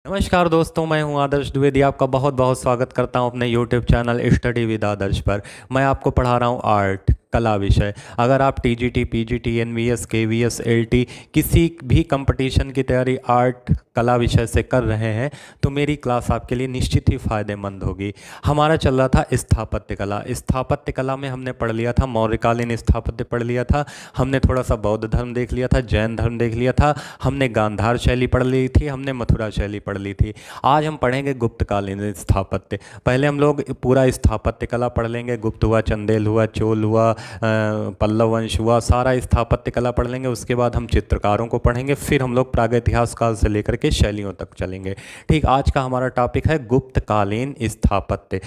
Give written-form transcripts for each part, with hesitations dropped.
नमस्कार दोस्तों, मैं हूं आदर्श द्विवेदी। आपका बहुत बहुत स्वागत करता हूं अपने YouTube चैनल स्टडी विद आदर्श पर। मैं आपको पढ़ा रहा हूं आर्ट कला विषय। अगर आप TGT, PGT, NVS, KVS, LT किसी भी कंपटीशन की तैयारी आर्ट कला विषय से कर रहे हैं तो मेरी क्लास आपके लिए निश्चित ही फायदेमंद होगी। हमारा चल रहा था स्थापत्य कला। स्थापत्य कला में हमने पढ़ लिया था मौर्यकालीन स्थापत्य पढ़ लिया था, हमने थोड़ा सा बौद्ध धर्म देख लिया था, जैन धर्म देख लिया था, हमने गांधार शैली पढ़ ली थी, हमने मथुरा शैली पढ़ ली थी। आज हम पढ़ेंगे गुप्तकालीन स्थापत्य। पहले हम लोग पूरा स्थापत्य कला पढ़ लेंगे। गुप्त हुआ, चंदेल हुआ, चोल हुआ, पल्लव वंश हुआ, सारा स्थापत्य कला पढ़ लेंगे। उसके बाद हम चित्रकारों को पढ़ेंगे, फिर हम लोग प्रागैतिहास काल से लेकर के शैलियों तक चलेंगे। ठीक, आज का हमारा टॉपिक है गुप्तकालीन स्थापत्य।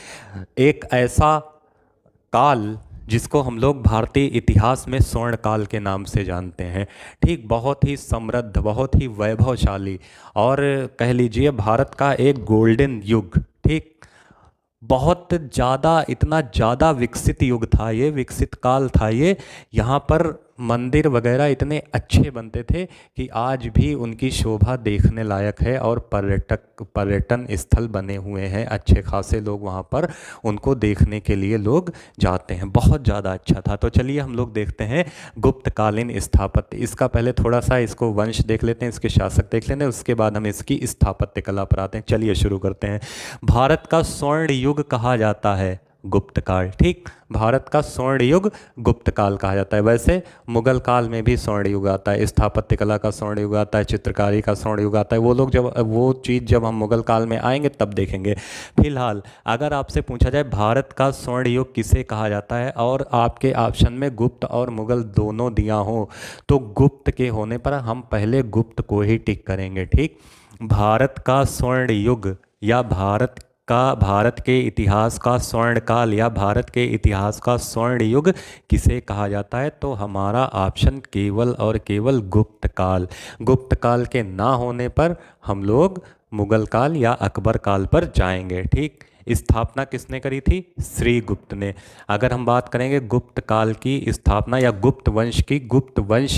एक ऐसा काल जिसको हम लोग भारतीय इतिहास में स्वर्ण काल के नाम से जानते हैं। ठीक, बहुत ही समृद्ध, बहुत ही वैभवशाली और कह लीजिए भारत का एक गोल्डन युग। ठीक, बहुत ज़्यादा, इतना ज़्यादा विकसित युग था ये, विकसित काल था ये। यहाँ पर मंदिर वगैरह इतने अच्छे बनते थे कि आज भी उनकी शोभा देखने लायक है और पर्यटन स्थल बने हुए हैं। अच्छे खासे लोग वहाँ पर उनको देखने के लिए लोग जाते हैं। बहुत ज़्यादा अच्छा था। तो चलिए हम लोग देखते हैं गुप्तकालीन स्थापत्य। इसका पहले थोड़ा सा इसको वंश देख लेते हैं, इसके शासक देख लेते हैं, उसके बाद हम इसकी स्थापत्य कला पर आते हैं। चलिए शुरू करते हैं। भारत का स्वर्ण युग कहा जाता है गुप्तकाल। ठीक, भारत का स्वर्ण युग गुप्तकाल कहा जाता है। वैसे मुगल काल में भी स्वर्ण युग आता है, स्थापत्य कला का स्वर्ण युग आता है, चित्रकारी का स्वर्ण युग आता है। वो लोग जब वो चीज़ जब हम मुगल काल में आएंगे तब देखेंगे। फिलहाल अगर आपसे पूछा जाए भारत का स्वर्ण युग किसे कहा जाता है और आपके ऑप्शन में गुप्त और मुगल दोनों दिया हो तो गुप्त के होने पर हम पहले गुप्त को ही टिक करेंगे। ठीक, भारत का स्वर्ण युग या भारत के इतिहास का स्वर्ण काल या भारत के इतिहास का स्वर्ण युग किसे कहा जाता है तो हमारा ऑप्शन केवल और केवल गुप्त काल। गुप्त काल के ना होने पर हम लोग मुगल काल या अकबर काल पर जाएंगे। ठीक, स्थापना किसने करी थी? श्रीगुप्त ने। अगर हम बात करेंगे गुप्त काल की स्थापना या गुप्त वंश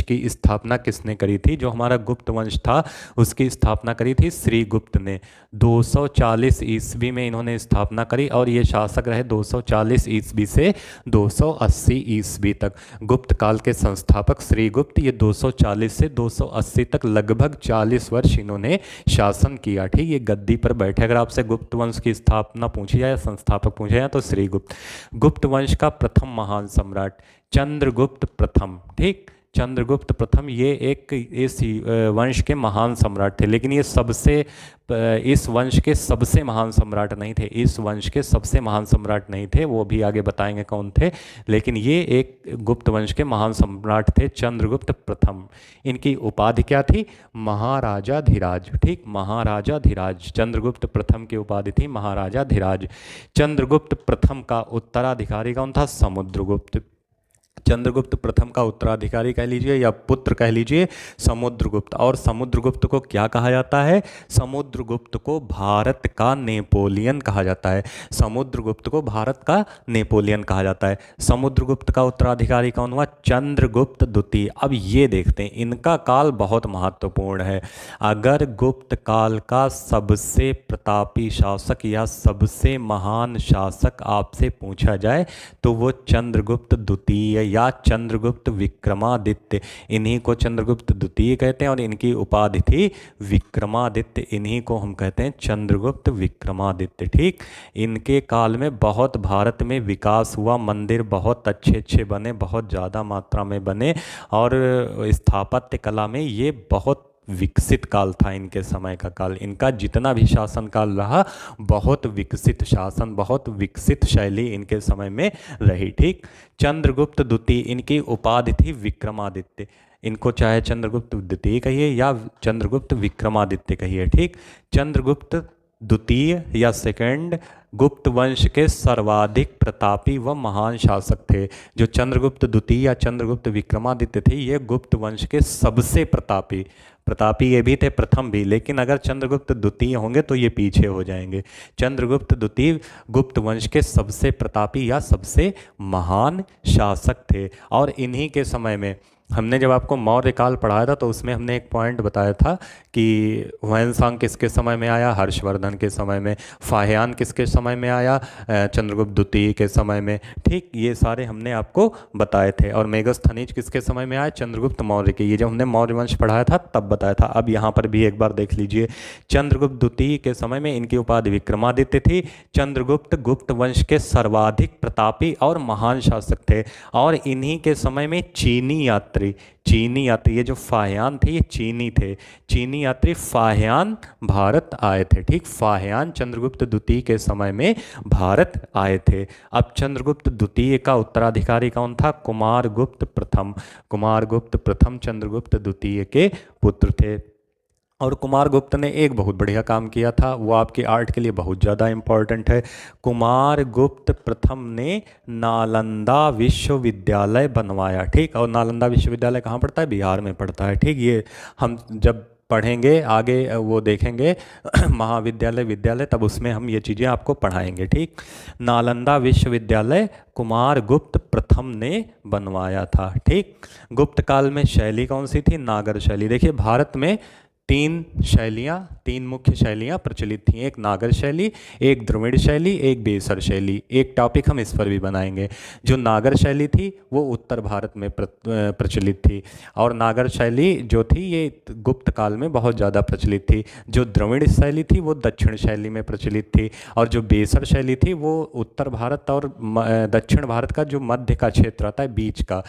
की स्थापना किसने करी थी? जो हमारा गुप्त वंश था उसकी स्थापना करी थी श्रीगुप्त ने। 240 ईस्वी में इन्होंने स्थापना करी और ये शासक रहे 240 ईस्वी से 280 ईस्वी तक। गुप्त काल के संस्थापक श्रीगुप्त, ये 240 से 280 तक लगभग 40 वर्ष इन्होंने शासन किया। ठीक, ये गद्दी पर बैठे। अगर आपसे गुप्त वंश की स्थापना पूछी जाए, संस्थापक पूछे जाए तो श्रीगुप्त। गुप्त वंश का प्रथम महान सम्राट चंद्रगुप्त प्रथम। ठीक, चंद्रगुप्त प्रथम ये एक इस वंश के महान सम्राट थे, लेकिन ये इस वंश के सबसे महान सम्राट नहीं थे। इस वंश के सबसे महान सम्राट नहीं थे, वो भी आगे बताएंगे कौन थे। लेकिन ये एक गुप्त वंश के महान सम्राट थे, चंद्रगुप्त प्रथम। इनकी उपाधि क्या थी? महाराजा धीराज। ठीक, महाराजा धीराज। चंद्रगुप्त प्रथम की उपाधि थी महाराजा धीराज। चंद्रगुप्त प्रथम का उत्तराधिकारी कौन था? समुद्रगुप्त। चंद्रगुप्त प्रथम का उत्तराधिकारी कह लीजिए या पुत्र कह लीजिए समुद्रगुप्त। और समुद्रगुप्त को क्या कहा जाता है? समुद्रगुप्त को भारत का नेपोलियन कहा जाता है। समुद्रगुप्त को भारत का नेपोलियन कहा जाता है। समुद्रगुप्त का उत्तराधिकारी कौन हुआ? चंद्रगुप्त द्वितीय। अब ये देखते हैं, इनका काल बहुत महत्वपूर्ण है। अगर गुप्त काल का सबसे प्रतापी शासक या सबसे महान शासक आपसे पूछा जाए तो वो चंद्रगुप्त द्वितीय या चंद्रगुप्त विक्रमादित्य। इन्हीं को चंद्रगुप्त द्वितीय कहते हैं और इनकी उपाधि थी विक्रमादित्य। इन्हीं को हम कहते हैं चंद्रगुप्त विक्रमादित्य। ठीक, इनके काल में बहुत भारत में विकास हुआ, मंदिर बहुत अच्छे अच्छे बने, बहुत ज़्यादा मात्रा में बने और स्थापत्य कला में ये बहुत विकसित काल था। इनके समय का काल, इनका जितना भी शासन काल रहा बहुत विकसित शासन, बहुत विकसित शैली इनके समय में रही। ठीक, चंद्रगुप्त द्वितीय, इनकी उपाधि थी विक्रमादित्य। इनको चाहे चंद्रगुप्त द्वितीय कहिए या चंद्रगुप्त विक्रमादित्य कहिए। ठीक, चंद्रगुप्त द्वितीय या सेकंड गुप्त वंश के सर्वाधिक प्रतापी व महान शासक थे। जो चंद्रगुप्त द्वितीय या चंद्रगुप्त विक्रमादित्य थे ये गुप्त वंश के सबसे प्रतापी ये भी थे, प्रथम भी, लेकिन अगर चंद्रगुप्त द्वितीय होंगे तो ये पीछे हो जाएंगे। चंद्रगुप्त द्वितीय गुप्त वंश के सबसे प्रतापी या सबसे महान शासक थे और इन्हीं के समय में हमने जब आपको मौर्य काल पढ़ाया था तो उसमें हमने एक पॉइंट बताया था कि हुएनसांग किसके समय में आया, हर्षवर्धन के समय में। फाहियान किसके समय में आया, चंद्रगुप्त द्वितीय के समय में। ठीक, ये सारे हमने आपको बताए थे। और मेगस्थनीज किसके समय में आया, चंद्रगुप्त मौर्य के। ये जब हमने मौर्य वंश पढ़ाया था तब बताया था। अब यहाँ पर भी एक बार देख लीजिए, चंद्रगुप्त द्वितीय के समय में इनकी उपाधि विक्रमादित्य थी। चंद्रगुप्त गुप्त वंश के सर्वाधिक प्रतापी और महान शासक थे। और इन्हीं के समय में चीनी यात्री ये जो फाहियान थे ये चीनी थे। चीनी यात्री फाहियान भारत आए थे। ठीक, फाहियान चंद्रगुप्त द्वितीय के समय में भारत आए थे। अब चंद्रगुप्त द्वितीय का उत्तराधिकारी कौन था, कुमारगुप्त प्रथम। कुमारगुप्त प्रथम चंद्रगुप्त द्वितीय के पुत्र थे। और कुमारगुप्त ने एक बहुत बढ़िया काम किया था, वो आपके आर्ट के लिए बहुत ज़्यादा इम्पोर्टेंट है। कुमारगुप्त प्रथम ने नालंदा विश्वविद्यालय बनवाया। ठीक, और नालंदा विश्वविद्यालय कहाँ पड़ता है, बिहार में पड़ता है। ठीक, ये हम जब पढ़ेंगे आगे वो देखेंगे महाविद्यालय विद्यालय, तब उसमें हम ये चीज़ें आपको पढ़ाएंगे। ठीक, नालंदा विश्वविद्यालय कुमारगुप्त प्रथम ने बनवाया था। ठीक, गुप्त काल में शैली कौन सी थी, नागर शैली। देखिए, भारत में तीन मुख्य शैलियाँ प्रचलित थीं। एक नागर शैली, एक द्रविड़ शैली, एक बेसर शैली। एक टॉपिक हम इस पर भी बनाएंगे। जो नागर शैली थी वो उत्तर भारत में प्रचलित थी, और नागर शैली जो थी ये गुप्त काल में बहुत ज़्यादा प्रचलित थी। जो द्रविड़ शैली थी वो दक्षिण शैली में प्रचलित थी, और जो बेसर शैली थी वो उत्तर भारत और दक्षिण भारत का जो मध्य का क्षेत्र आता है, बीच का,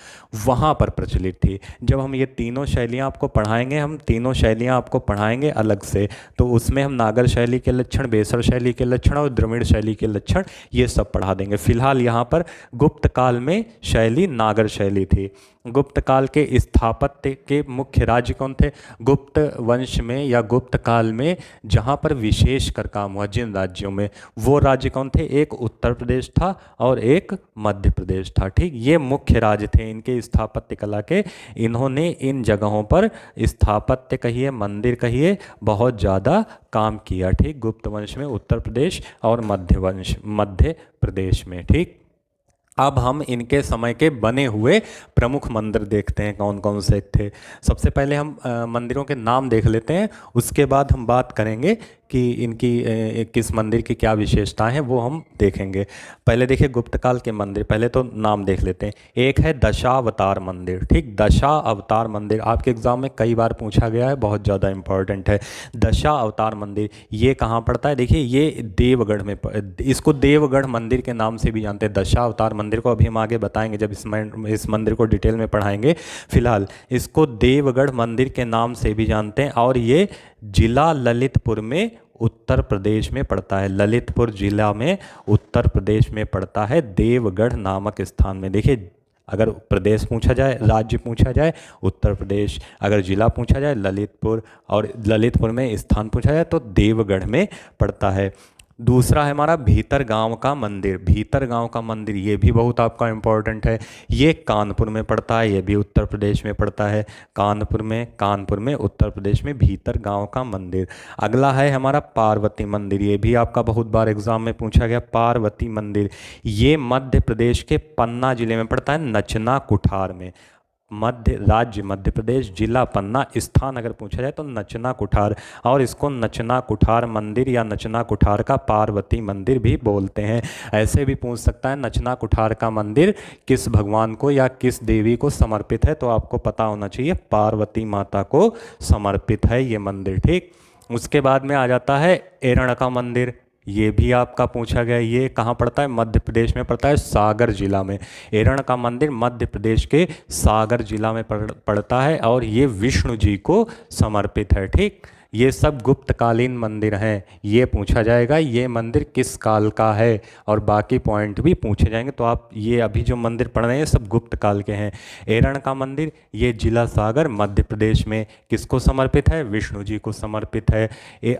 वहाँ पर प्रचलित थी। जब हम ये तीनों शैलियाँ आपको पढ़ाएंगे, हम तीनों शैलियाँ आपको पढ़ाएंगे अलग से, तो उसमें हम नागर शैली के लक्षण, बेसर शैली के लक्षण और द्रविड़ शैली के लक्षण ये सब पढ़ा देंगे। फिलहाल यहाँ पर गुप्त काल में शैली नागर शैली थी। गुप्त काल के स्थापत्य के मुख्य राज्य कौन थे, गुप्त वंश में या गुप्त काल में जहाँ पर विशेष कर काम हुआ जिन राज्यों में, वो राज्य कौन थे, एक उत्तर प्रदेश था और एक मध्य प्रदेश था। ठीक, ये मुख्य राज्य थे इनके स्थापत्य कला के। इन्होंने इन जगहों पर स्थापत्य कहिए, मंदिर कहिए, बहुत ज़्यादा काम किया। ठीक, गुप्त वंश में उत्तर प्रदेश और मध्य प्रदेश में। ठीक, अब हम इनके समय के बने हुए प्रमुख मंदिर देखते हैं कौन कौन से थे। सबसे पहले हम मंदिरों के नाम देख लेते हैं, उसके बाद हम बात करेंगे कि इनकी किस मंदिर की क्या विशेषताएं हैं वो हम देखेंगे। पहले देखिए गुप्त काल के मंदिर, पहले तो नाम देख लेते हैं। एक है दशावतार मंदिर। ठीक, दशावतार मंदिर आपके एग्जाम में कई बार पूछा गया है, बहुत ज़्यादा इंपॉर्टेंट है। दशावतार मंदिर ये कहाँ पड़ता है, देखिए ये देवगढ़ में, इसको देवगढ़ मंदिर के नाम से भी जानते हैं। दशावतार मंदिर को अभी हम आगे बताएंगे जब इस मंदिर को डिटेल में पढ़ाएंगे। फिलहाल इसको देवगढ़ मंदिर के नाम से भी जानते हैं, और ये जिला ललितपुर में उत्तर प्रदेश में पड़ता है। ललितपुर जिला में उत्तर प्रदेश में पड़ता है, देवगढ़ नामक स्थान में। देखिए, अगर प्रदेश पूछा जाए, राज्य पूछा जाए उत्तर प्रदेश, अगर जिला पूछा जाए ललितपुर, और ललितपुर में स्थान पूछा जाए तो देवगढ़ में पड़ता है। दूसरा है हमारा भीतर गांव का मंदिर। भीतर गांव का मंदिर ये भी बहुत आपका इम्पोर्टेंट है। ये कानपुर में पड़ता है, ये भी उत्तर प्रदेश में पड़ता है। कानपुर में उत्तर प्रदेश में भीतर गांव का मंदिर। अगला है हमारा पार्वती मंदिर। ये भी आपका बहुत बार एग्जाम में पूछा गया। पार्वती मंदिर ये मध्य प्रदेश के पन्ना जिले में पड़ता है, नचना कुठार में। राज्य मध्य प्रदेश, जिला पन्ना, स्थान अगर पूछा जाए तो नचना कुठार, और इसको नचना कुठार मंदिर या नचना कुठार का पार्वती मंदिर भी बोलते हैं। ऐसे भी पूछ सकता है नचना कुठार का मंदिर किस भगवान को या किस देवी को समर्पित है, तो आपको पता होना चाहिए पार्वती माता को समर्पित है ये मंदिर। ठीक, उसके बाद में आ जाता है एरण का मंदिर। ये भी आपका पूछा गया, ये कहाँ पड़ता है, मध्य प्रदेश में पड़ता है, सागर जिला में। एरण का मंदिर मध्य प्रदेश के सागर जिला में पड़ता है, और ये विष्णु जी को समर्पित है। ठीक, ये सब गुप्तकालीन मंदिर हैं। ये पूछा जाएगा ये मंदिर किस काल का है, और बाकी पॉइंट भी पूछे जाएंगे। तो आप ये अभी जो मंदिर पढ़ रहे हैं सब गुप्त काल के हैं। एरण का मंदिर ये जिला सागर मध्य प्रदेश में किसको समर्पित है, विष्णु जी को समर्पित है।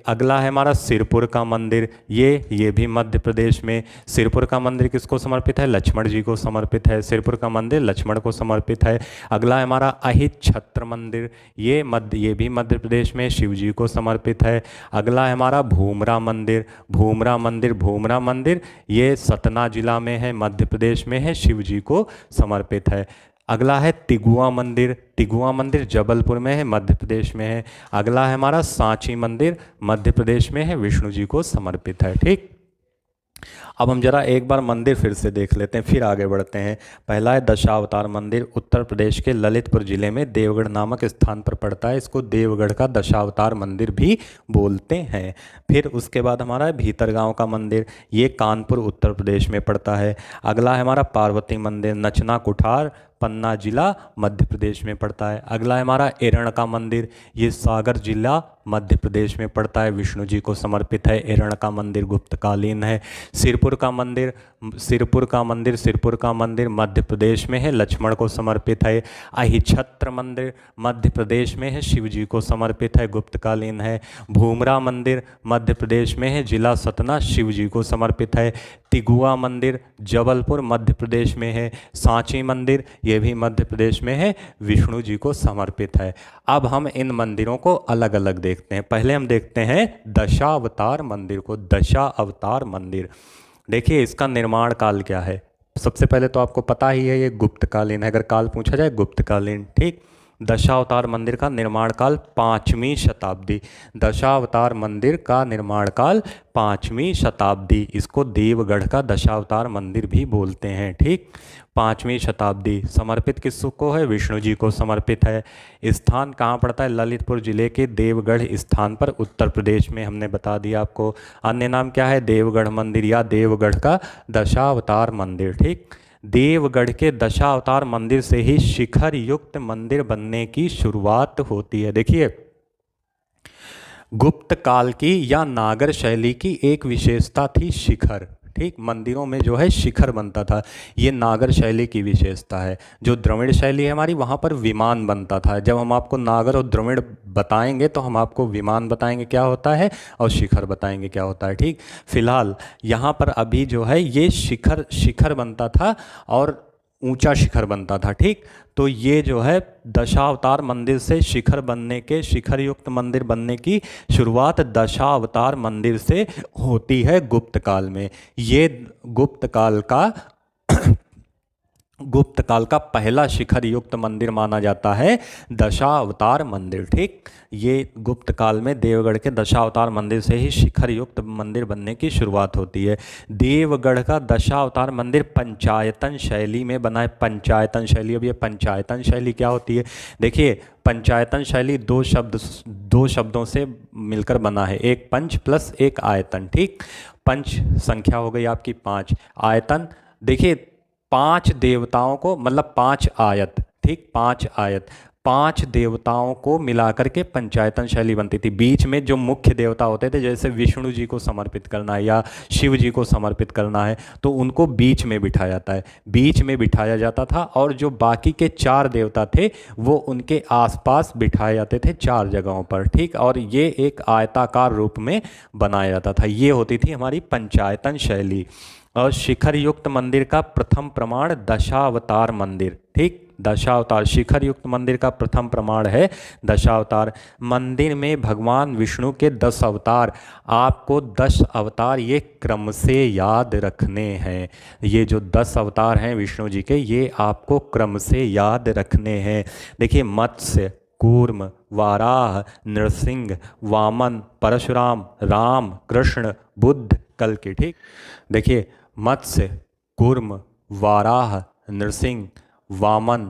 अगला है हमारा सिरपुर का मंदिर। ये भी मध्य प्रदेश में। सिरपुर का मंदिर किसको समर्पित है, लक्ष्मण जी को समर्पित है। सिरपुर का मंदिर लक्ष्मण को समर्पित है। अगला है हमारा अहित छत्र मंदिर। ये भी मध्य प्रदेश में शिव जी को समर्पित है। अगला है हमारा भूमरा मंदिर। भूमरा मंदिर ये सतना जिला में है, मध्य प्रदेश में है, शिव जी को समर्पित है। अगला है तिगुआ मंदिर। तिगुआ मंदिर जबलपुर में है, मध्य प्रदेश में है। अगला है हमारा सांची मंदिर, मध्य प्रदेश में है, विष्णु जी को समर्पित है। ठीक, अब हम जरा एक बार मंदिर फिर से देख लेते हैं, फिर आगे बढ़ते हैं। पहला है दशावतार मंदिर, उत्तर प्रदेश के ललितपुर जिले में देवगढ़ नामक स्थान पर पड़ता है। इसको देवगढ़ का दशावतार मंदिर भी बोलते हैं। फिर उसके बाद हमारा है भीतरगांव का मंदिर, ये कानपुर उत्तर प्रदेश में पड़ता है। अगला है हमारा पार्वती मंदिर, नचना कुठार, पन्ना जिला, मध्य प्रदेश में पड़ता है। अगला है हमारा एरण का मंदिर, ये सागर जिला, मध्य प्रदेश में पड़ता है, विष्णु जी को समर्पित है। एरण का मंदिर गुप्तकालीन है। सिरपुर का मंदिर, सिरपुर का मंदिर मध्य प्रदेश में है, लक्ष्मण को समर्पित है। अहिछत्र मंदिर मध्य प्रदेश में है, शिव जी को समर्पित है, गुप्तकालीन है। भूमरा मंदिर मध्य प्रदेश में है, जिला सतना, शिव जी को समर्पित है। तिगुआ मंदिर जबलपुर मध्य प्रदेश में है। सांची मंदिर ये भी मध्य प्रदेश में है, विष्णु जी को समर्पित है। अब हम इन मंदिरों को अलग अलग देखते हैं। पहले हम देखते हैं दशावतार मंदिर को। दशावतार मंदिर, देखिए इसका निर्माण काल क्या है। सबसे पहले तो आपको पता ही है ये गुप्तकालीन है, अगर काल पूछा जाए गुप्तकालीन। ठीक, दशावतार मंदिर का निर्माण काल 5वीं शताब्दी। दशावतार मंदिर का निर्माण काल 5वीं शताब्दी। इसको देवगढ़ का दशावतार मंदिर भी बोलते हैं। ठीक, 5वीं शताब्दी। समर्पित किसको है? विष्णु जी को समर्पित है। स्थान कहाँ पड़ता है? ललितपुर जिले के देवगढ़ स्थान पर, उत्तर प्रदेश में, हमने बता दिया आपको। अन्य नाम क्या है? देवगढ़ मंदिर या देवगढ़ का दशावतार मंदिर। ठीक, देवगढ़ के दशावतार मंदिर से ही शिखर युक्त मंदिर बनने की शुरुआत होती है। देखिए, गुप्त काल की या नागर शैली की एक विशेषता थी शिखर। ठीक, मंदिरों में जो है शिखर बनता था, ये नागर शैली की विशेषता है। जो द्रविड़ शैली है हमारी, वहाँ पर विमान बनता था। जब हम आपको नागर और द्रविड़ बताएंगे तो हम आपको विमान बताएंगे क्या होता है और शिखर बताएंगे क्या होता है। ठीक, फिलहाल यहाँ पर अभी जो है ये शिखर बनता था और ऊंचा शिखर बनता था। ठीक, तो ये जो है दशावतार मंदिर से शिखर युक्त मंदिर बनने की शुरुआत दशावतार मंदिर से होती है गुप्त काल में। ये गुप्त काल का पहला शिखर युक्त मंदिर माना जाता है दशावतार मंदिर। ठीक, ये गुप्त काल में देवगढ़ के दशावतार मंदिर से ही शिखर युक्त मंदिर बनने की शुरुआत होती है। देवगढ़ का दशावतार मंदिर पंचायतन शैली में बना है। पंचायतन शैली, अब ये पंचायतन शैली क्या होती है? देखिए, पंचायतन शैली दो शब्दों से मिलकर बना है, एक पंच प्लस एक आयतन। ठीक, पंच संख्या हो गई आपकी 5, आयतन देखिए 5 देवताओं को, मतलब 5 आयत। ठीक, 5 आयत, 5 देवताओं को मिलाकर के पंचायतन शैली बनती थी। बीच में जो मुख्य देवता होते थे, जैसे विष्णु जी को समर्पित करना है या शिव जी को समर्पित करना है, तो उनको बीच में बिठाया जाता है, बीच में बिठाया जाता था। और जो बाकी के 4 देवता थे वो उनके आसपास बिठाए जाते थे 4 जगहों पर। ठीक, और ये एक आयताकार रूप में बनाया जाता था। ये होती थी हमारी पंचायतन शैली। और शिखर युक्त मंदिर का प्रथम प्रमाण दशावतार मंदिर। ठीक, दशावतार, शिखर युक्त मंदिर का प्रथम प्रमाण है दशावतार। मंदिर में भगवान विष्णु के 10 अवतार, आपको 10 अवतार ये क्रम से याद रखने हैं। ये जो 10 अवतार हैं विष्णु जी के, ये आपको क्रम से याद रखने हैं। देखिए, मत्स्य, कूर्म, वाराह, नृसिंह, वामन, परशुराम, राम, कृष्ण, बुद्ध, कल्कि। ठीक, देखिए, मत्स्य, कूर्म, वाराह, नृसिंह, वामन,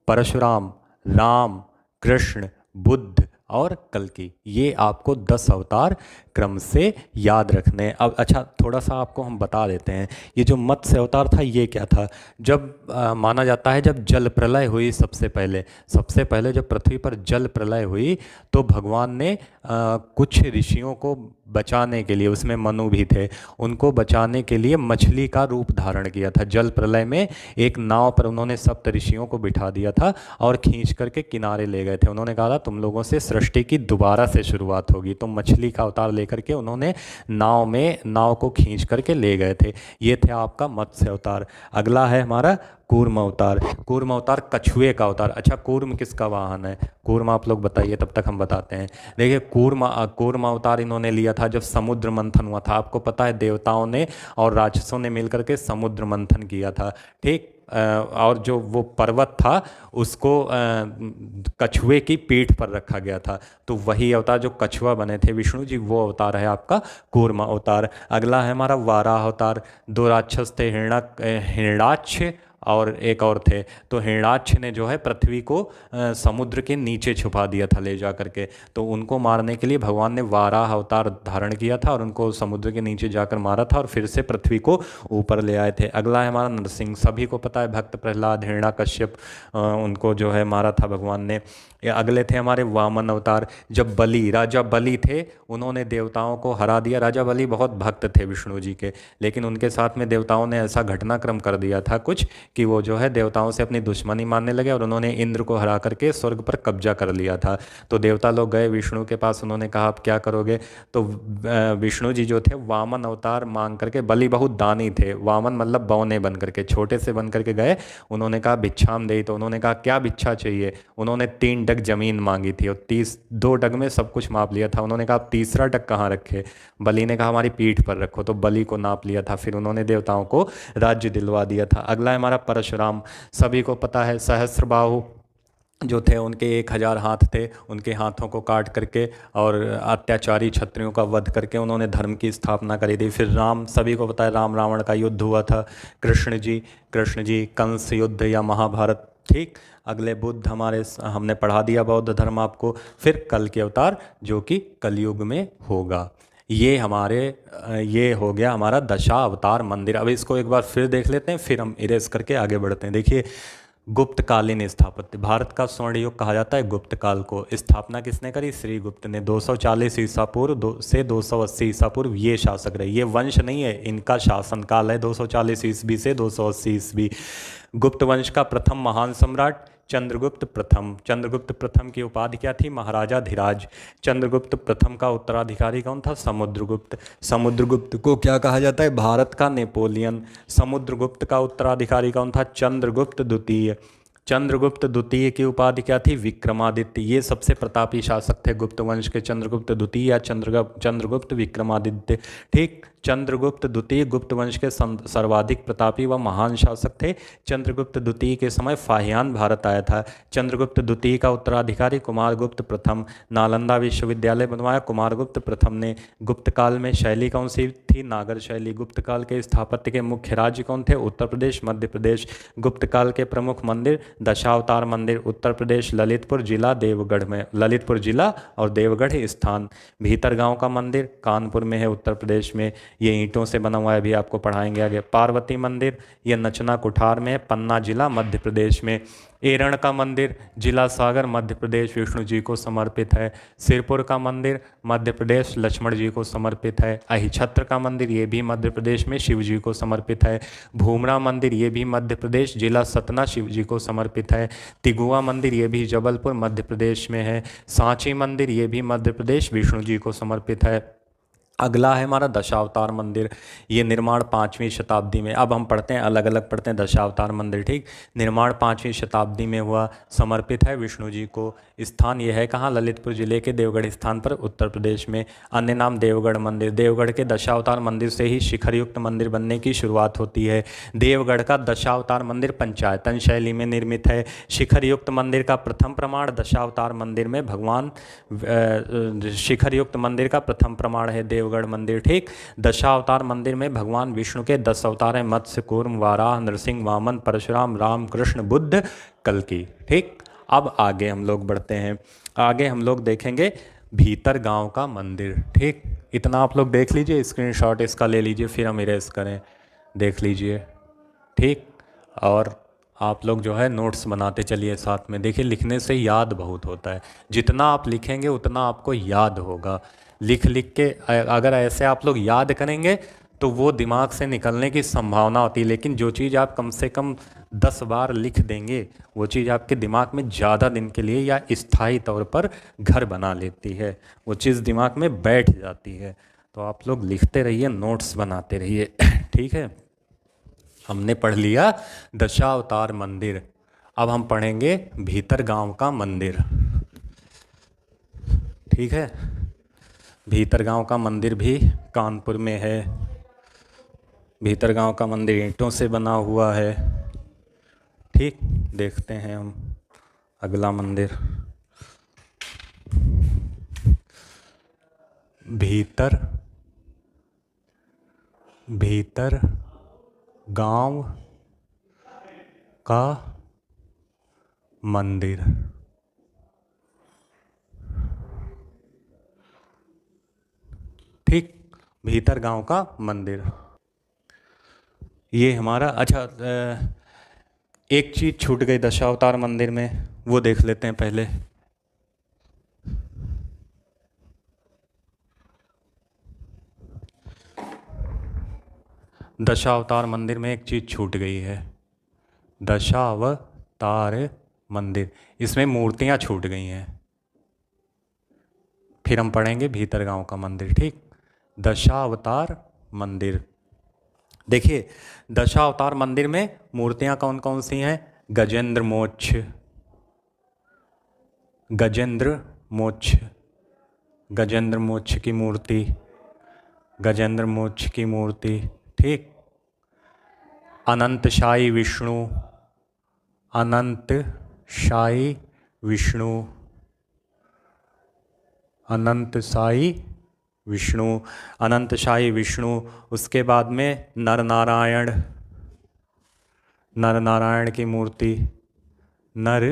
परशुराम, राम, कृष्ण, बुद्ध और कल्कि, ये आपको 10 अवतार क्रम से याद रखने हैं। अब अच्छा, थोड़ा सा आपको हम बता देते हैं, ये जो मत्स्य अवतार था ये क्या था? जब माना जाता है जब जल प्रलय हुई, सबसे पहले जब पृथ्वी पर जल प्रलय हुई तो भगवान ने कुछ ऋषियों को बचाने के लिए, उसमें मनु भी थे, उनको बचाने के लिए मछली का रूप धारण किया था। जल प्रलय में एक नाव पर उन्होंने सप्त ऋषियों को बिठा दिया था और खींच करके किनारे ले गए थे। उन्होंने कहा था तुम लोगों से सृष्टि की दोबारा से शुरुआत होगी। तो मछली का अवतार लेकर के उन्होंने नाव को खींच करके ले गए थे। ये थे आपका मत्स्य अवतार। अगला है हमारा कूर्म अवतार। कूर्म अवतार कछुए का अवतार। अच्छा, कूर्म किसका वाहन है? कूर्म आप लोग बताइए, तब तक हम बताते हैं। देखिए, कूर्म अवतार इन्होंने लिया था जब समुद्र मंथन हुआ था। आपको पता है देवताओं ने और राक्षसों ने मिलकर के समुद्र मंथन किया था। ठीक, और जो वो पर्वत था उसको कछुए की पीठ पर रखा गया था। तो वही अवतार जो कछुआ बने थे विष्णु जी, वो अवतार है आपका कूर्मा अवतार। अगला है हमारा वाराह अवतार। दो राक्षस थे, हिरण्याक्ष और एक और थे। तो हिरण्याक्ष ने जो है पृथ्वी को समुद्र के नीचे छुपा दिया था ले जा करके। तो उनको मारने के लिए भगवान ने वाराह अवतार धारण किया था और उनको समुद्र के नीचे जाकर मारा था और फिर से पृथ्वी को ऊपर ले आए थे। अगला है हमारा नरसिंह। सभी को पता है भक्त प्रहलाद, हिरण्याकश्यप, उनको जो है मारा था भगवान ने। अगले थे हमारे वामन अवतार। जब बलि, राजा बलि थे, उन्होंने देवताओं को हरा दिया। राजा बलि बहुत भक्त थे विष्णु जी के, लेकिन उनके साथ में देवताओं ने ऐसा घटनाक्रम कर दिया था कुछ कि वो जो है देवताओं से अपनी दुश्मनी मानने लगे और उन्होंने इंद्र को हरा करके स्वर्ग पर कब्जा कर लिया था। तो देवता लोग गए विष्णु के पास, उन्होंने कहा आप क्या करोगे। तो विष्णु जी जो थे वामन अवतार मांग करके, बलि बहुत दानी थे, वामन मतलब बौने बन करके, छोटे से बन करके गए। उन्होंने कहा भिक्षाम दे। तो उन्होंने कहा क्या भिक्षा चाहिए। उन्होंने 3 डग जमीन मांगी थी और 2 डग में सब कुछ माप लिया था। उन्होंने कहा आप तीसरा डग कहाँ रखे। बलि ने कहा हमारी पीठ पर रखो। तो बलि को नाप लिया था, फिर उन्होंने देवताओं को राज्य दिलवा दिया था। अगला है हमारा परशुराम। सभी को पता है सहस्त्रबाहु जो थे, उनके 1000 हाथ थे। उनके हाथों को काट करके और अत्याचारी क्षत्रियों का वध करके उन्होंने धर्म की स्थापना करी थी। फिर राम, सभी को पता है राम रावण का युद्ध हुआ था। कृष्ण जी कंस युद्ध या महाभारत। ठीक। अगले बुद्ध हमारे, हमने पढ़ा दिया बौद्ध धर्म आपको। फिर कल के अवतार जो कि कलयुग में होगा। ये हो गया हमारा दशावतार मंदिर। अब इसको एक बार फिर देख लेते हैं, फिर हम इरेज करके आगे बढ़ते हैं। देखिए, गुप्तकालीन स्थापत्य, भारत का स्वर्ण युग कहा जाता है गुप्त काल को। स्थापना किसने करी, श्री गुप्त ने। 240 ईसा पूर्व से 280 ईसा पूर्व ये शासक रहे। ये वंश नहीं है, इनका शासनकाल है 240 ईस्वी से 280 ईस्वी। गुप्त वंश का प्रथम महान सम्राट चंद्रगुप्त प्रथम। चंद्रगुप्त प्रथम की उपाधि क्या थी, महाराजा धीराज। चंद्रगुप्त प्रथम का उत्तराधिकारी कौन था, समुद्रगुप्त। समुद्रगुप्त को क्या कहा जाता है, भारत का नेपोलियन। समुद्रगुप्त का उत्तराधिकारी कौन था, चंद्रगुप्त द्वितीय। चंद्रगुप्त द्वितीय की उपाधि क्या थी, विक्रमादित्य। ये सबसे प्रतापी शासक थे गुप्त वंश के, चंद्रगुप्त द्वितीय या चंद्रगुप्त विक्रमादित्य। ठीक। चंद्रगुप्त द्वितीय गुप्त वंश के सर्वाधिक प्रतापी व महान शासक थे। चंद्रगुप्त द्वितीय के समय फाहियान भारत आया था। चंद्रगुप्त द्वितीय का उत्तराधिकारी कुमारगुप्त प्रथम। नालंदा विश्वविद्यालय बनवाया कुमारगुप्त प्रथम ने। गुप्त काल में शैली कौन सी थी, नागर शैली। गुप्त काल के स्थापत्य के मुख्य राज्य कौन थे, उत्तर प्रदेश, मध्य प्रदेश। गुप्त काल के प्रमुख मंदिर, दशावतार मंदिर उत्तर प्रदेश, ललितपुर जिला देवगढ़ में, ललितपुर जिला और देवगढ़ स्थान। भीतरगांव का मंदिर कानपुर में है, उत्तर प्रदेश में। ये ईंटों से बना हुआ है, भी आपको पढ़ाएंगे आगे। पार्वती मंदिर ये नचना कुठार में, पन्ना जिला मध्य प्रदेश में। एरण का मंदिर जिला सागर मध्य प्रदेश, विष्णु जी को समर्पित है। सिरपुर का मंदिर मध्य प्रदेश, लक्ष्मण जी को समर्पित है। अहिछत्र का मंदिर ये भी मध्य प्रदेश में, शिव जी को समर्पित है। भूमरा मंदिर ये भी मध्य प्रदेश, जिला सतना, शिव जी को समर्पित है। तिगुआ मंदिर ये भी जबलपुर मध्य प्रदेश में है। सांची मंदिर ये भी मध्य प्रदेश, विष्णु जी को समर्पित है। अगला है हमारा दशावतार मंदिर। ये निर्माण 5वीं शताब्दी में, अब हम पढ़ते हैं अलग अलग पढ़ते हैं दशावतार मंदिर। ठीक। निर्माण 5वीं शताब्दी में हुआ, समर्पित है विष्णु जी को। स्थान ये है कहाँ, ललितपुर जिले के देवगढ़ स्थान पर, उत्तर प्रदेश में। अन्य नाम देवगढ़ मंदिर। देवगढ़ के दशावतार मंदिर से ही शिखरयुक्त मंदिर बनने की शुरुआत होती है। देवगढ़ का दशावतार मंदिर पंचायतन शैली में निर्मित है। शिखरयुक्त मंदिर का प्रथम प्रमाण दशावतार मंदिर में भगवान, शिखरयुक्त मंदिर का प्रथम प्रमाण है देवगढ़ मंदिर। ठीक। दशावतार मंदिर में भगवान विष्णु के 10 अवतार हैं, मत्स्य, कूर्म, वाराह, नरसिंह, वामन, परशुराम, राम, कृष्ण, बुद्ध, कल्कि। ठीक। अब आगे हम लोग बढ़ते हैं, आगे हम लोग देखेंगे भीतर गांव का मंदिर। ठीक। इतना आप लोग देख लीजिए, स्क्रीनशॉट इसका ले लीजिए, फिर हम इरेज करें, देख लीजिए। ठीक। और आप लोग जो है नोट्स बनाते चलिए साथ में। देखिए, लिखने से याद बहुत होता है, जितना आप लिखेंगे उतना आपको याद होगा। लिख लिख के अगर ऐसे आप लोग याद करेंगे तो वो दिमाग से निकलने की संभावना होती है, लेकिन जो चीज़ आप कम से कम 10 बार लिख देंगे वो चीज़ आपके दिमाग में ज़्यादा दिन के लिए या स्थायी तौर पर घर बना लेती है, वो चीज़ दिमाग में बैठ जाती है। तो आप लोग लिखते रहिए, नोट्स बनाते रहिए। ठीक है। हमने पढ़ लिया दशावतार मंदिर, अब हम पढ़ेंगे भीतर गांव का मंदिर। ठीक है। भीतर गांव का मंदिर भी कानपुर में है। भीतर गांव का मंदिर ईंटों से बना हुआ है। ठीक, देखते हैं हम अगला मंदिर। भीतर भीतर गांव का मंदिर। ठीक, भीतर गांव का मंदिर। ये हमारा अच्छा, एक चीज छूट गई दशावतार मंदिर में, वो देख लेते हैं पहले। दशावतार मंदिर में एक चीज छूट गई है, दशावतार मंदिर, इसमें मूर्तियां छूट गई हैं। फिर हम पढ़ेंगे भीतर गांव का मंदिर। ठीक, दशावतार मंदिर। देखिए, दशावतार मंदिर में मूर्तियां कौन कौन सी हैं? गजेंद्र मोक्ष, गजेंद्र मोक्ष, गजेंद्र मोक्ष की मूर्ति, गजेंद्र मोक्ष की मूर्ति। ठीक, अनंतशाही विष्णु, अनंतशाही विष्णु, अनंतशाही विष्णु, अनंतशाही विष्णु। उसके बाद में नर नारायण, नर नारायण की मूर्ति, नर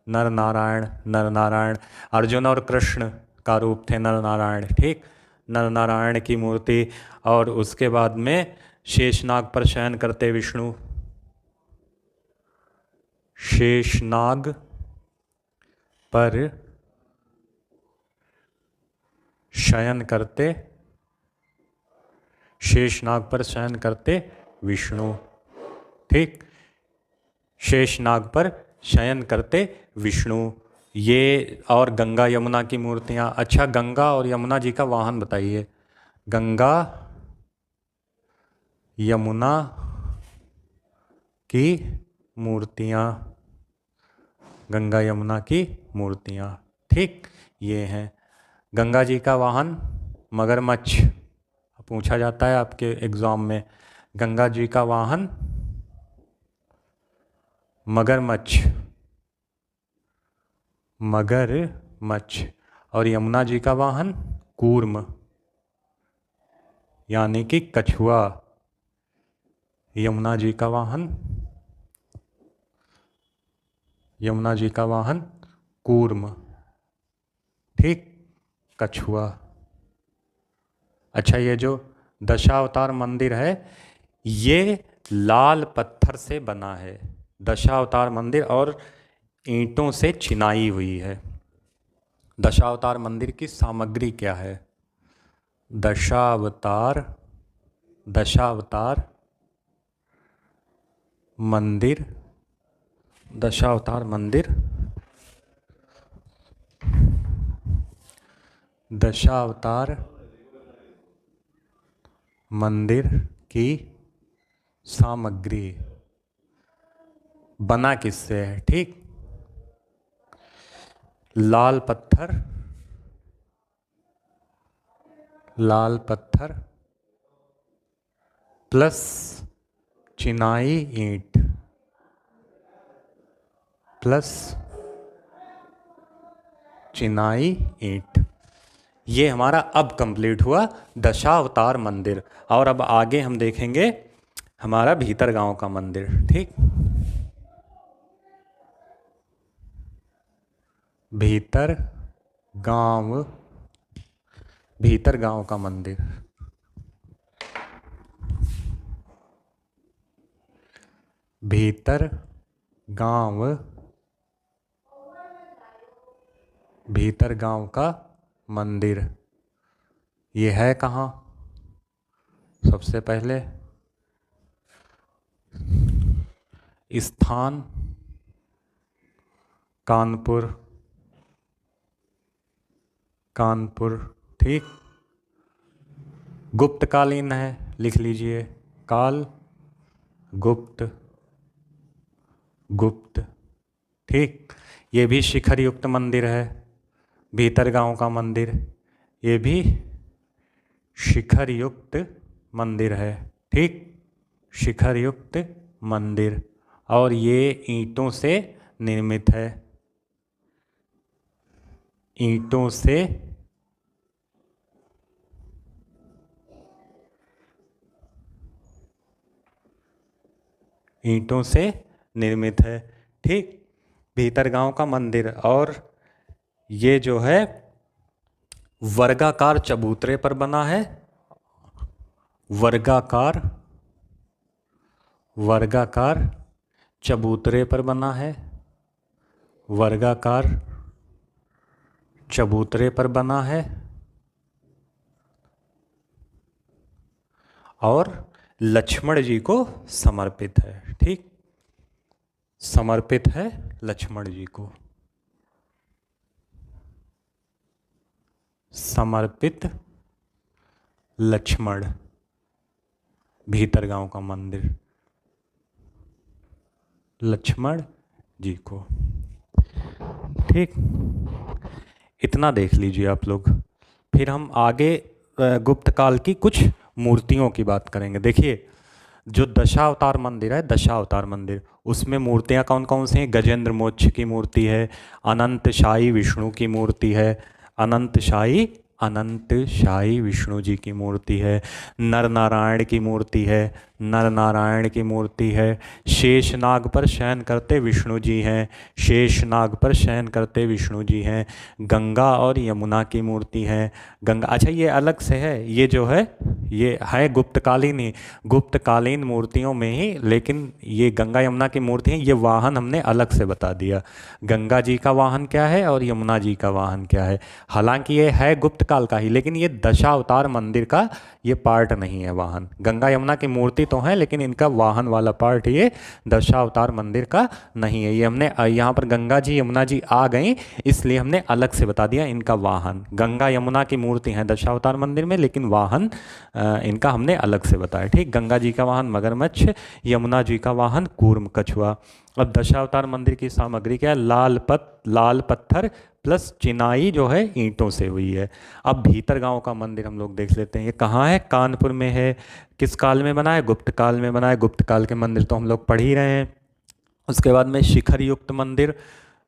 नारायण, नर नारायण। अर्जुन और कृष्ण का रूप थे नर नारायण। ठीक, नर नारायण की मूर्ति। और उसके बाद में शेषनाग पर शयन करते विष्णु, शेषनाग पर शयन करते, शेषनाग पर शयन करते विष्णु। ठीक, शेषनाग पर शयन करते विष्णु। ये और गंगा यमुना की मूर्तियां। अच्छा, गंगा और यमुना जी का वाहन बताइए। गंगा यमुना की मूर्तियां, गंगा यमुना की मूर्तियां। ठीक, ये हैं। गंगा जी का वाहन मगरमच्छ, पूछा जाता है आपके एग्जाम में। गंगा जी का वाहन मगरमच्छ, मगरमच्छ। और यमुना जी का वाहन कूर्म, यानी कि कछुआ। यमुना जी का वाहन, यमुना जी का वाहन कूर्म। ठीक, कछुआ। अच्छा, ये जो दशावतार मंदिर है ये लाल पत्थर से बना है। दशावतार मंदिर और ईंटों से चिनाई हुई है। दशावतार मंदिर की सामग्री क्या है? दशावतार, दशावतार मंदिर, दशावतार मंदिर, दशावतार मंदिर की सामग्री बना किससे है? ठीक, लाल पत्थर, लाल पत्थर प्लस चिनाई ईंट, प्लस चिनाई ईंट। ये हमारा अब कंप्लीट हुआ दशावतार मंदिर। और अब आगे हम देखेंगे हमारा भीतर गांव का मंदिर। ठीक, भीतर गांव, भीतर गांव का मंदिर। भीतर गांव, भीतर गांव का मंदिर। ये है कहाँ? सबसे पहले स्थान कानपुर, कानपुर। ठीक, गुप्तकालीन है, लिख लीजिए काल गुप्त, गुप्त। ठीक, ये भी शिखर युक्त मंदिर है भीतर गांव का मंदिर। ये भी शिखर युक्त मंदिर है। ठीक, शिखर युक्त मंदिर। और ये ईंटों से निर्मित है, ईंटों से ईंटों से निर्मित है। ठीक, भीतरगांव का मंदिर, और ये जो है वर्गाकार चबूतरे पर बना है, वर्गाकार वर्गाकार चबूतरे पर बना है, वर्गाकार चबूतरे पर बना है, और लक्ष्मण जी को समर्पित है। ठीक, समर्पित है लक्ष्मण जी को, समर्पित लक्ष्मण, भीतरगांव का मंदिर लक्ष्मण जी को। ठीक, इतना देख लीजिए आप लोग। फिर हम आगे गुप्त काल की कुछ मूर्तियों की बात करेंगे। देखिए, जो दशावतार मंदिर है, दशावतार मंदिर, उसमें मूर्तियाँ कौन कौन सी हैं? गजेंद्र मोक्ष की मूर्ति है, अनंत शाही विष्णु की मूर्ति है, अनंत शाही विष्णु जी की मूर्ति है, नर नारायण की मूर्ति है, नर नारायण की मूर्ति है, शेषनाग पर शयन करते विष्णु जी हैं, शेषनाग पर शयन करते विष्णु जी हैं, गंगा और यमुना की मूर्ति है, गंगा, अच्छा ये अलग से है, ये जो है ये है गुप्तकालीन ही, गुप्तकालीन मूर्तियों में ही, लेकिन ये गंगा यमुना की मूर्ति है, ये वाहन हमने अलग से बता दिया, गंगा जी का वाहन क्या है और यमुना जी का वाहन क्या है। हालांकि ये है गुप्त काल का ही, लेकिन ये दशावतार मंदिर का ये पार्ट नहीं है वाहन। गंगा यमुना की मूर्ति तो है, लेकिन इनका वाहन वाला पार्ट ये दशावतार मंदिर का नहीं है। ये हमने यहाँ पर गंगा जी यमुना जी आ गई, इसलिए हमने अलग से बता दिया इनका वाहन। गंगा यमुना की मूर्ति है दशावतार मंदिर में, लेकिन वाहन इनका हमने अलग से बताया। ठीक, गंगा जी का वाहन मगरमच्छ, यमुना जी का वाहन कूर्म कछुआ। अब दशावतार मंदिर की सामग्री क्या है? लाल पत्थर प्लस चिनाई जो है ईंटों से हुई है। अब भीतरगांव का मंदिर हम लोग देख लेते हैं, ये कहाँ है? कानपुर में है। किस काल में बना है? गुप्त काल में बना है। गुप्त काल के मंदिर तो हम लोग पढ़ ही रहे हैं। उसके बाद में शिखर युक्त मंदिर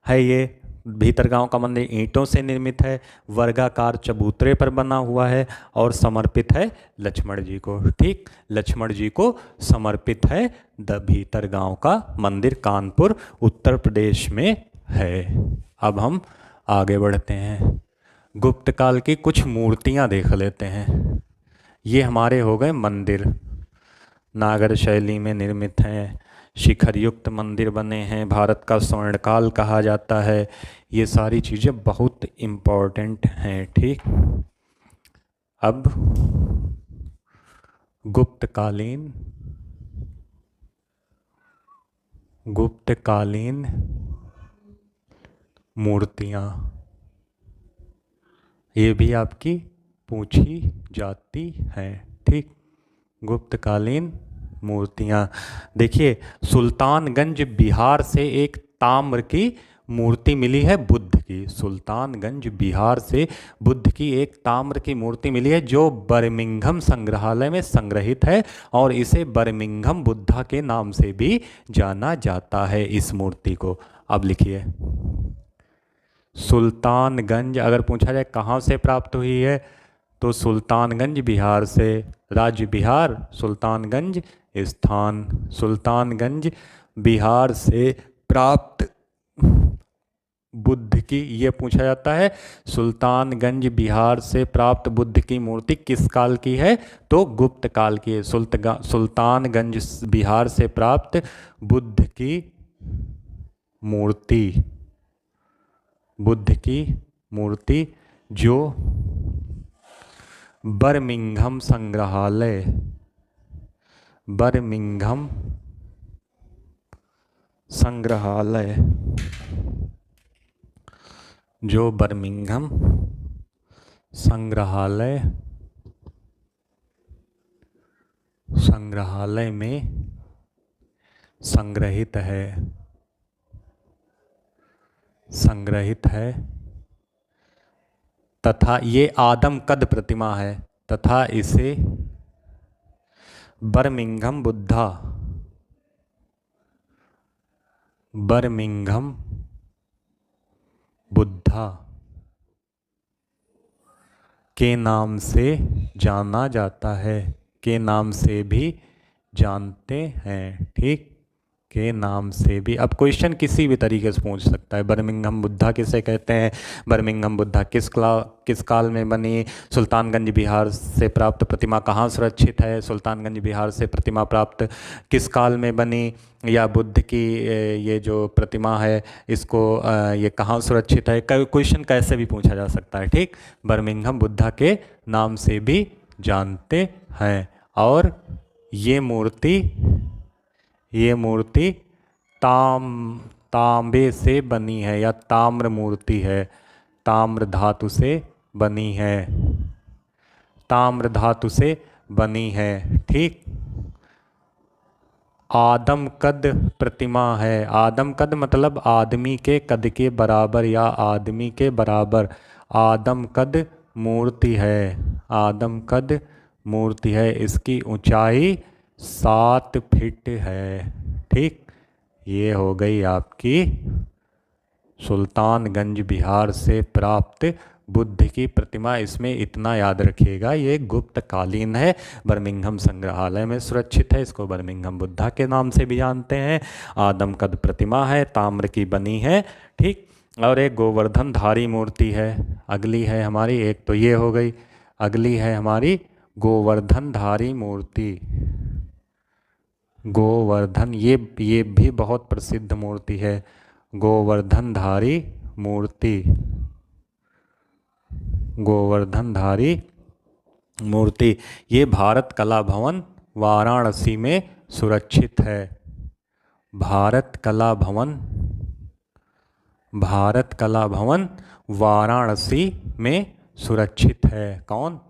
है, ये भीतरगांव का मंदिर ईंटों से निर्मित है, वर्गाकार चबूतरे पर बना हुआ है और समर्पित है लक्ष्मण जी को। ठीक, लक्ष्मण जी को समर्पित है द भीतरगांव का मंदिर, कानपुर उत्तर प्रदेश में है। अब हम आगे बढ़ते हैं, गुप्त काल की कुछ मूर्तियां देख लेते हैं। ये हमारे हो गए मंदिर, नागर शैली में निर्मित हैं, शिखर युक्त मंदिर बने हैं, भारत का स्वर्णकाल कहा जाता है। ये सारी चीज़ें बहुत इम्पोर्टेंट हैं। ठीक, अब गुप्तकालीन मूर्तियाँ, ये भी आपकी पूछी जाती हैं। ठीक, गुप्तकालीन मूर्तियाँ देखिए, सुल्तानगंज बिहार से एक ताम्र की मूर्ति मिली है बुद्ध की। सुल्तानगंज बिहार से बुद्ध की एक ताम्र की मूर्ति मिली है, जो बर्मिंघम संग्रहालय में संग्रहित है, और इसे बर्मिंघम बुद्धा के नाम से भी जाना जाता है इस मूर्ति को। अब लिखिए, सुल्तानगंज, अगर पूछा जाए कहाँ से प्राप्त हुई है, तो सुल्तानगंज बिहार से, राज्य बिहार, सुल्तानगंज स्थान, सुल्तानगंज बिहार से प्राप्त बुद्ध की, ये पूछा जाता है सुल्तानगंज बिहार से प्राप्त बुद्ध की मूर्ति किस काल की है, तो गुप्त काल की है। सुल्तानगंज बिहार से प्राप्त बुद्ध की मूर्ति, बुद्ध की मूर्ति जो बर्मिंघम संग्रहालय, बर्मिंघम संग्रहालय, जो बर्मिंघम संग्रहालय में संग्रहित है तथा ये आदम कद प्रतिमा है, तथा इसे बर्मिंघम बुद्धा बर्मिंघम बुद्धा के नाम से जाना जाता है, के नाम से भी जानते हैं। ठीक, के नाम से भी। अब क्वेश्चन किसी भी तरीके से पूछ सकता है। बर्मिंघम बुद्धा किसे कहते हैं, बर्मिंघम बुद्धा किस काल में बनी, सुल्तानगंज बिहार से प्राप्त प्रतिमा कहाँ सुरक्षित है, सुल्तानगंज बिहार से प्रतिमा प्राप्त किस काल में बनी, या बुद्ध की ये जो प्रतिमा है इसको ये कहाँ सुरक्षित है। क्वेश्चन कैसे भी पूछा जा सकता है। ठीक, बर्मिंघम बुद्धा के नाम से भी जानते हैं। और ये मूर्ति तांबे से बनी है, या ताम्र मूर्ति है, ताम्र धातु से बनी है, ताम्र धातु से बनी है। ठीक, आदम कद प्रतिमा है, आदम कद मतलब आदमी के कद के बराबर या आदमी के बराबर, आदम कद मूर्ति है, आदम कद मूर्ति है। इसकी ऊंचाई 7 फीट है। ठीक, ये हो गई आपकी सुल्तानगंज बिहार से प्राप्त बुद्ध की प्रतिमा। इसमें इतना याद रखिएगा, ये गुप्त कालीन है, बर्मिंघम संग्रहालय में सुरक्षित है, इसको बर्मिंघम बुद्धा के नाम से भी जानते हैं। आदम कद प्रतिमा है, ताम्र की बनी है। ठीक, और एक गोवर्धन धारी मूर्ति है। अगली है हमारी, एक तो ये हो गई, अगली है हमारी गोवर्धन धारी मूर्ति। गोवर्धन, ये भी बहुत प्रसिद्ध मूर्ति है, गोवर्धन धारी मूर्ति, गोवर्धन धारी मूर्ति। ये भारत कला भवन वाराणसी में सुरक्षित है। भारत कला भवन वाराणसी में सुरक्षित है। कौन,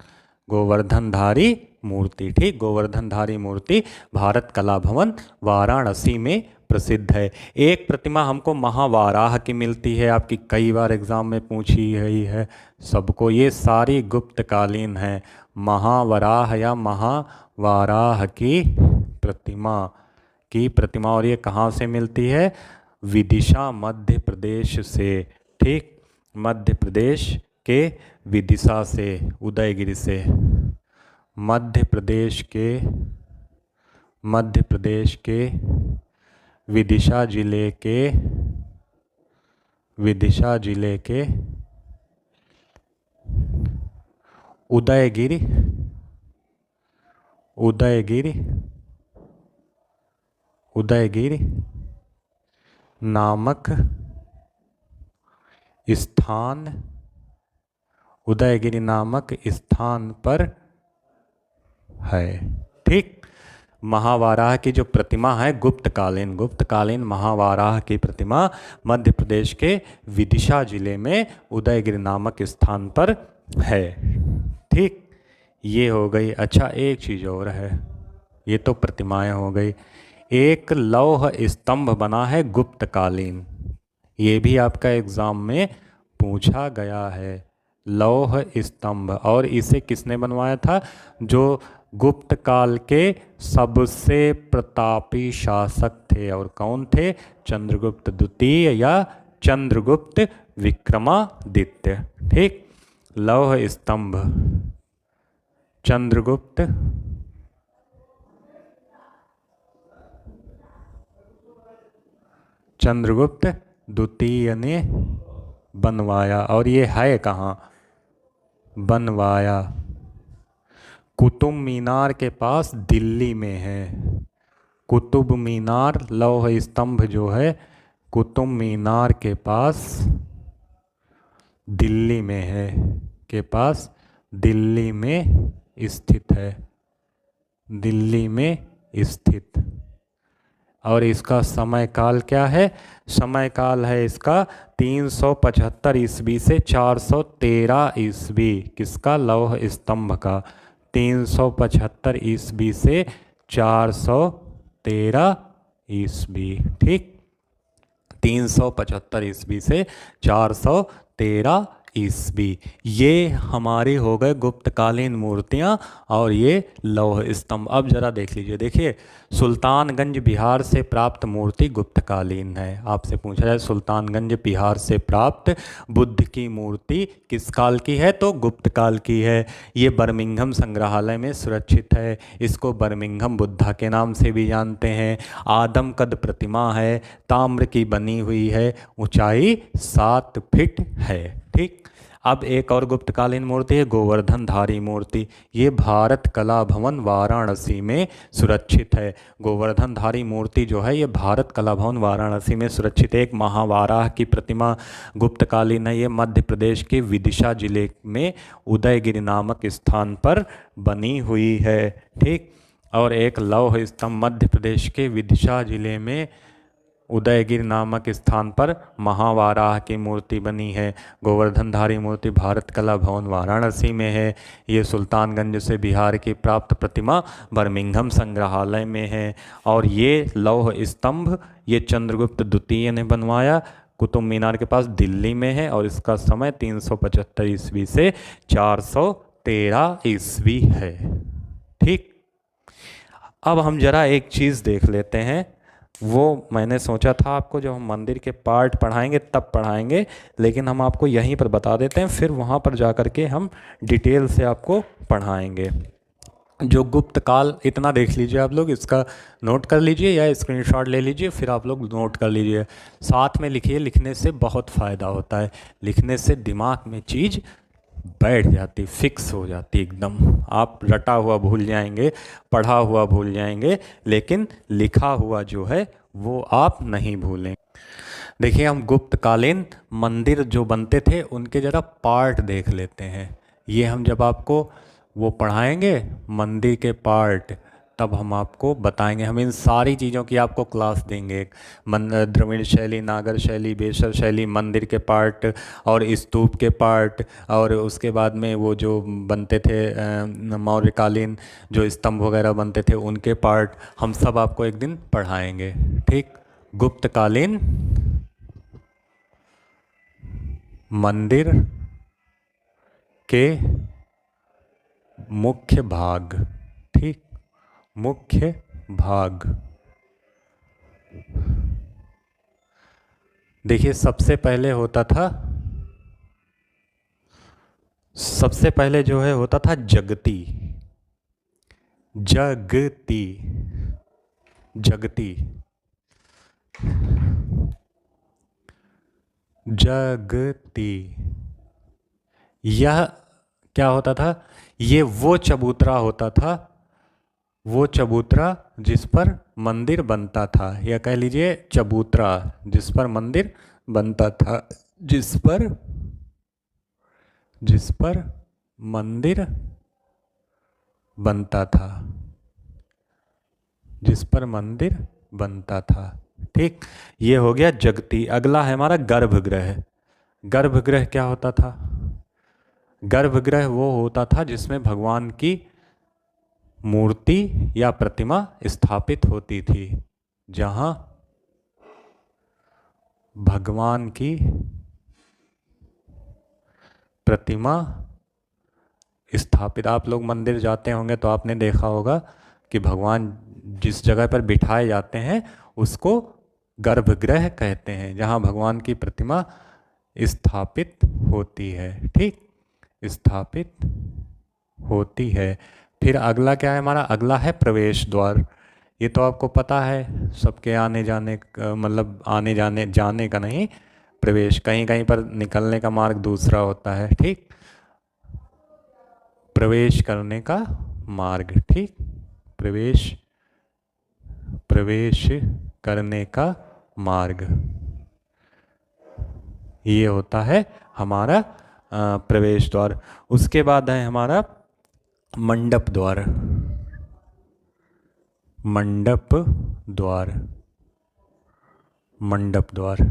गोवर्धन धारी मूर्ति। ठीक, गोवर्धन धारी मूर्ति भारत कला भवन वाराणसी में प्रसिद्ध है। एक प्रतिमा हमको महावाराह की मिलती है, आपकी कई बार एग्जाम में पूछी गई है सबको, ये सारी गुप्तकालीन है। महावराह या महावाराह की प्रतिमा और ये कहाँ से मिलती है, विदिशा मध्य प्रदेश से। ठीक, मध्य प्रदेश के विदिशा से, उदयगिरी से, मध्य प्रदेश के विदिशा जिले के उदयगिरी नामक स्थान पर है। ठीक, महावाराह की जो प्रतिमा है गुप्तकालीन महावाराह की प्रतिमा मध्य प्रदेश के विदिशा जिले में उदयगिरी नामक स्थान पर है। ठीक, ये हो गई। अच्छा, एक चीज़ और है, ये तो प्रतिमाएं हो गई, एक लौह स्तंभ बना है गुप्तकालीन, ये भी आपका एग्जाम में पूछा गया है, लौह स्तंभ। और इसे किसने बनवाया था, जो गुप्त काल के सबसे प्रतापी शासक थे, और कौन थे, चंद्रगुप्त द्वितीय या चंद्रगुप्त विक्रमादित्य। ठीक, लौह स्तंभ चंद्रगुप्त द्वितीय ने बनवाया। और ये है कहाँ बनवाया, कुतुब मीनार के पास दिल्ली में है। कुतुब मीनार लौह स्तंभ जो है कुतुब मीनार के पास दिल्ली में है, के पास दिल्ली में स्थित है, दिल्ली में स्थित। और इसका समय काल क्या है, समय काल है इसका 375 ईस्वी से 413 ईस्वी। किसका, लौह स्तंभ का 375 ईस्वी से 413 ईस्वी। ठीक, 375 ईस्वी से 413 ईस्वी। ये हमारी हो गए गुप्तकालीन मूर्तियाँ और ये लौह स्तंभ। अब जरा देख लीजिए, देखिए सुल्तानगंज बिहार से प्राप्त मूर्ति गुप्तकालीन है। आपसे पूछा जाए सुल्तानगंज बिहार से प्राप्त बुद्ध की मूर्ति किस काल की है, तो गुप्त काल की है। ये बर्मिंघम संग्रहालय में सुरक्षित है। इसको बर्मिंघम बुद्धा के नाम से भी जानते हैं। आदमकद प्रतिमा है, ताम्र की बनी हुई है, ऊंचाई 7 फीट है। ठीक, अब एक और गुप्तकालीन मूर्ति है गोवर्धनधारी मूर्ति। ये भारत कला भवन वाराणसी में सुरक्षित है। गोवर्धनधारी मूर्ति जो है ये भारत कला भवन वाराणसी में सुरक्षित है। एक महावाराह की प्रतिमा गुप्तकालीन है। ये मध्य प्रदेश के विदिशा जिले में उदयगिरि नामक स्थान पर बनी हुई है। ठीक, और एक लौह स्तंभ मध्य प्रदेश के विदिशा जिले में उदयगिरि नामक स्थान पर महावाराह की मूर्ति बनी है। गोवर्धनधारी मूर्ति भारत कला भवन वाराणसी में है। ये सुल्तानगंज से बिहार की प्राप्त प्रतिमा बर्मिंघम संग्रहालय में है। और ये लौह स्तंभ ये चंद्रगुप्त द्वितीय ने बनवाया, कुतुब मीनार के पास दिल्ली में है। और इसका समय 375 ईस्वी से 413 ईस्वी है। ठीक, अब हम जरा एक चीज़ देख लेते हैं। वो मैंने सोचा था आपको जब हम मंदिर के पार्ट पढ़ाएंगे तब पढ़ाएंगे, लेकिन हम आपको यहीं पर बता देते हैं, फिर वहाँ पर जा कर के हम डिटेल से आपको पढ़ाएंगे। जो गुप्त काल, इतना देख लीजिए आप लोग, इसका नोट कर लीजिए या स्क्रीनशॉट ले लीजिए, फिर आप लोग नोट कर लीजिए, साथ में लिखिए। लिखने से बहुत फ़ायदा होता है। लिखने से दिमाग में चीज़ बैठ जाती, फिक्स हो जाती एकदम। आप रटा हुआ भूल जाएंगे, पढ़ा हुआ भूल जाएंगे, लेकिन लिखा हुआ जो है वो आप नहीं भूलें। देखिए, हम गुप्तकालीन मंदिर जो बनते थे उनके ज़रा पार्ट देख लेते हैं। ये हम जब आपको वो पढ़ाएंगे मंदिर के पार्ट, तब हम आपको बताएंगे। हम इन सारी चीज़ों की आपको क्लास देंगे। द्रविड़ शैली, नागर शैली, बेसर शैली, मंदिर के पार्ट और स्तूप के पार्ट, और उसके बाद में वो जो बनते थे मौर्यकालीन जो स्तंभ वगैरह बनते थे उनके पार्ट, हम सब आपको एक दिन पढ़ाएंगे। ठीक, गुप्तकालीन मंदिर के मुख्य भाग। ठीक, मुख्य भाग। देखिए, सबसे पहले जो है होता था जगती। जगती, जगती, जगती। यह क्या होता था? ये वो चबूतरा होता था, वो चबूतरा जिस पर मंदिर बनता था, या कह लीजिए चबूतरा जिस पर मंदिर बनता था, जिस पर मंदिर बनता था, जिस पर मंदिर बनता था। ठीक, ये हो गया जगती। अगला है हमारा गर्भगृह। गर्भगृह क्या होता था? गर्भगृह वो होता था जिसमें भगवान की मूर्ति या प्रतिमा स्थापित होती थी, जहाँ भगवान की प्रतिमा स्थापित। आप लोग मंदिर जाते होंगे तो आपने देखा होगा कि भगवान जिस जगह पर बिठाए जाते हैं उसको गर्भगृह कहते हैं, जहाँ भगवान की प्रतिमा स्थापित होती है। ठीक, स्थापित होती है। फिर अगला क्या है हमारा? अगला है प्रवेश द्वार। ये तो आपको पता है, सबके आने जाने का मतलब आने जाने का नहीं, प्रवेश। कहीं कहीं पर निकलने का मार्ग दूसरा होता है। ठीक, प्रवेश करने का मार्ग। ठीक, प्रवेश करने का मार्ग, ये होता है हमारा प्रवेश द्वार। उसके बाद है हमारा मंडप द्वार। मंडप द्वार, मंडप द्वार।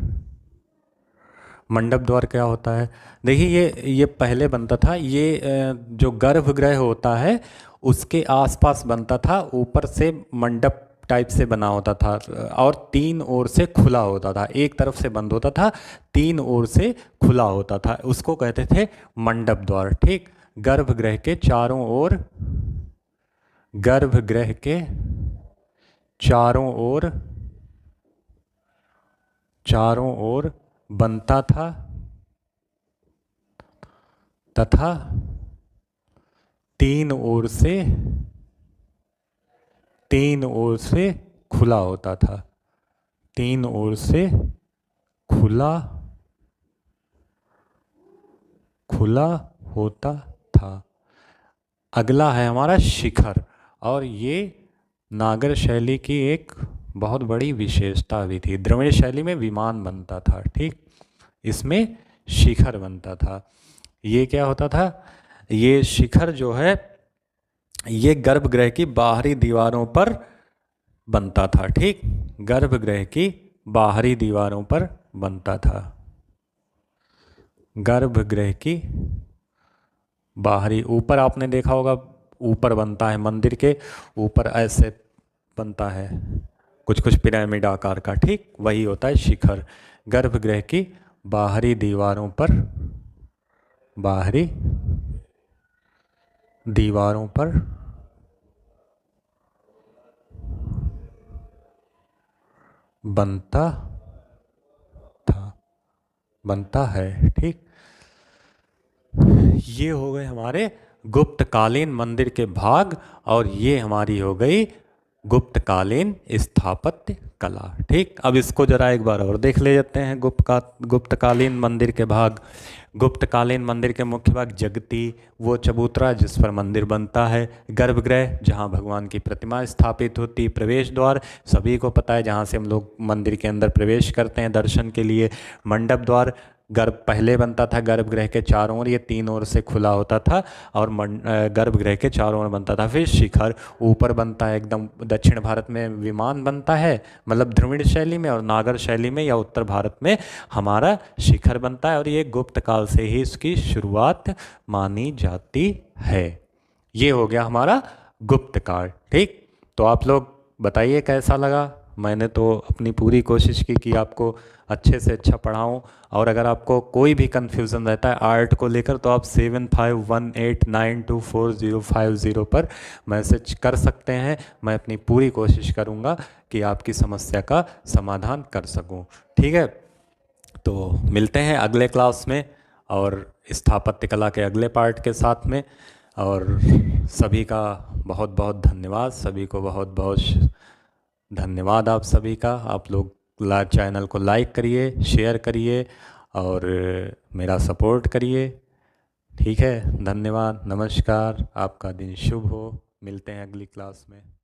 मंडप द्वार क्या होता है? देखिए, ये पहले बनता था। ये जो गर्भगृह होता है उसके आसपास बनता था। ऊपर से मंडप टाइप से बना होता था और तीन ओर से खुला होता था, एक तरफ से बंद होता था, तीन ओर से खुला होता था, उसको कहते थे मंडप द्वार। ठीक, गर्भगृह के चारों ओर, गर्भगृह के चारों ओर, चारों ओर बनता था तथा तीन ओर से, तीन ओर से खुला होता था, तीन ओर से खुला, खुला होता था। अगला है हमारा शिखर, और ये नागर शैली की एक बहुत बड़ी विशेषता भी थी। द्रविड़ शैली में विमान बनता था, ठीक, इसमें शिखर बनता था। ये क्या होता था, ये शिखर जो है ये गर्भगृह की बाहरी दीवारों पर बनता था। ठीक, गर्भगृह की बाहरी दीवारों पर बनता था, गर्भगृह की बाहरी, ऊपर आपने देखा होगा ऊपर बनता है, मंदिर के ऊपर ऐसे बनता है कुछ कुछ पिरामिड आकार का। ठीक, वही होता है शिखर। गर्भगृह की बाहरी दीवारों पर, बाहरी दीवारों पर बनता था, बनता है। ठीक, ये हो गए हमारे गुप्तकालीन मंदिर के भाग, और ये हमारी हो गई गुप्तकालीन स्थापत्य कला। ठीक, अब इसको जरा एक बार और देख ले जाते हैं। गुप्तकालीन मंदिर के भाग। गुप्तकालीन मंदिर के मुख्य भाग जगती, वो चबूतरा जिस पर मंदिर बनता है, गर्भगृह जहाँ भगवान की प्रतिमा स्थापित होती, प्रवेश द्वार सभी को पता है जहाँ से हम लोग मंदिर के अंदर प्रवेश करते हैं दर्शन के लिए, मंडप द्वार गर्भ पहले बनता था गर्भगृह के चारों ओर, ये तीन ओर से खुला होता था, और गर्भगृह के चारों ओर बनता था। फिर शिखर ऊपर बनता है एकदम, दक्षिण भारत में विमान बनता है, मतलब द्रविड़ शैली में, और नागर शैली में या उत्तर भारत में हमारा शिखर बनता है, और ये गुप्त काल से ही इसकी शुरुआत मानी जाती है। ये हो गया हमारा गुप्त काल। ठीक, तो आप लोग बताइए कैसा लगा। मैंने तो अपनी पूरी कोशिश की कि आपको अच्छे से अच्छा पढ़ाऊँ, और अगर आपको कोई भी कन्फ्यूज़न रहता है आर्ट को लेकर तो आप 7518924050 पर मैसेज कर सकते हैं। मैं अपनी पूरी कोशिश करूँगा कि आपकी समस्या का समाधान कर सकूँ। ठीक है, तो मिलते हैं अगले क्लास में और स्थापत्य कला के अगले पार्ट के साथ में। और सभी का बहुत बहुत धन्यवाद, सभी को बहुत बहुत धन्यवाद आप सभी का। आप लोग चैनल को लाइक करिए, शेयर करिए और मेरा सपोर्ट करिए। ठीक है, धन्यवाद, नमस्कार, आपका दिन शुभ हो। मिलते हैं अगली क्लास में।